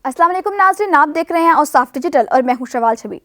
अस्सलाम वालेकुम नाज़रीन, आप देख रहे हैं औसाफ डिजिटल और मैं हूं शवाल छबी।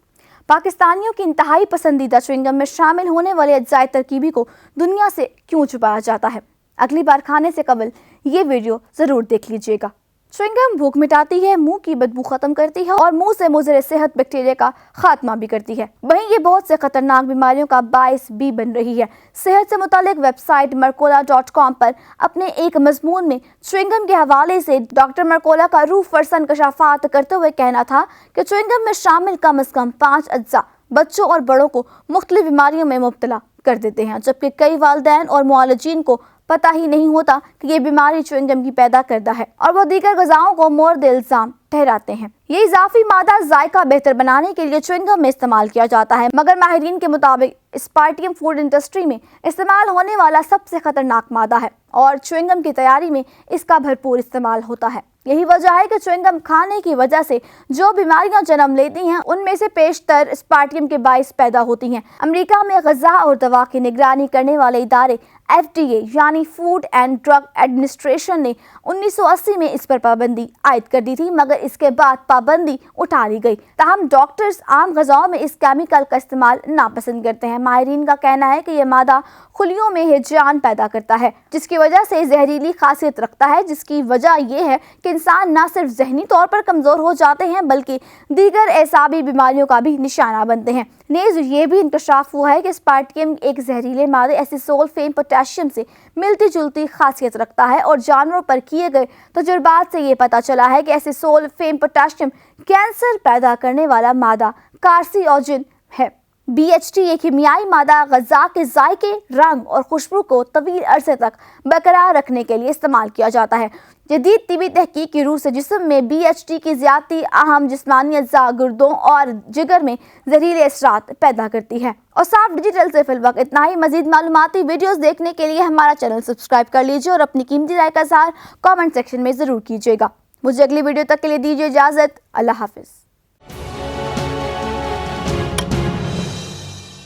पाकिस्तानियों की इंतहाई पसंदीदा च्युइंगम में शामिल होने वाले अज्जाए तरकीबी को दुनिया से क्यों छुपाया जाता है? अगली बार खाने से कबल ये वीडियो ज़रूर देख लीजिएगा। च्युइंगम भूख मिटाती है, मुंह की बदबू खत्म करती है और मुंह से मुज़र सेहत बैक्टीरिया का खात्मा भी करती है। वहीं ये बहुत से खतरनाक बीमारियों का बाइस भी बन रही है। सेहत से मुतालिक वेबसाइट मरकोला.com पर अपने एक मजमून में च्युइंगम के हवाले से डॉक्टर मरकोला का रूह फरसा इंकशाफात करते हुए कहना था कि च्युइंगम में शामिल कम अज़ कम 5 अज्जा बच्चों और बड़ों को मुख्तलिफ बीमारियों में मुब्तला कर देते हैं, जबकि कई वालिदैन और मुआलिजीन को पता ही नहीं होता कि ये बीमारी च्युइंगम की पैदा करता है और वो दीगर ग़िज़ाओं को मोर्द इल्ज़ाम ठहराते हैं। ये इजाफी मादा जायका बेहतर बनाने के लिए च्युइंगम में इस्तेमाल किया जाता है, मगर माहिरीन के मुताबिक स्पार्टियम फूड इंडस्ट्री में इस्तेमाल होने वाला सबसे खतरनाक मादा है और च्युइंगम की तैयारी में इसका भरपूर इस्तेमाल होता है। यही वजह है कि च्युइंगम खाने की वजह से जो बीमारियां जन्म लेती हैं उनमें से पेशतर स्पार्टियम के बाइस पैदा होती हैं। अमेरिका में ग़िज़ा और दवा की निगरानी करने वाले इदारे FDA यानी फूड एंड ड्रग एडमिनिस्ट्रेशन ने 1980 में इस पर पाबंदी आयद कर दी थी, मगर इसके बाद पाबंदी उठा ली गई। ताहम डॉक्टर्स आम ग़िज़ाओं में इस केमिकल का इस्तेमाल नापसंद करते हैं। माहिरीन का कहना है कि यह मादा खुलियों में हिजान पैदा करता है, जिसकी वजह से जहरीली खासियत रखता है, जिसकी वजह यह है कि इंसान न सिर्फ जहनी तौर पर कमज़ोर हो जाते हैं बल्कि दीगर एसाबी बीमारियों का भी निशाना बनते हैं। नेज़ ये भी इंकशाफ हुआ है कि स्पार्टियम एक जहरीले मादे एसिसोल फेम पोटेशियम से मिलती जुलती खासियत रखता है और जानवरों पर किए गए तजुर्बात से ये पता चला है कि एसिसोल फेम पोटेशियम कैंसर पैदा करने वाला मादा कार्सिनोजन है। BHT एक कीमियाई मादा ग़िज़ा के जायके, रंग और खुशबू को तवील अरसे तक बरकरार रखने के लिए इस्तेमाल किया जाता है। जदीद तिबी तहकीक की रूह से जिस्म में BHT की ज़्यादती अहम जिस्मानी अज्जा गुर्दों और जिगर में जहरीले असरात पैदा करती है। और औसाफ डिजिटल से फिलवक्त इतना ही। मज़ीद मालूमाती वीडियोस देखने के लिए हमारा चैनल सब्सक्राइब कर लीजिए और अपनी कीमती राय का इज़हार कमेंट सेक्शन में ज़रूर कीजिएगा। मुझे अगली वीडियो तक के लिए दीजिए इजाज़त। अल्लाह हाफ़िज़।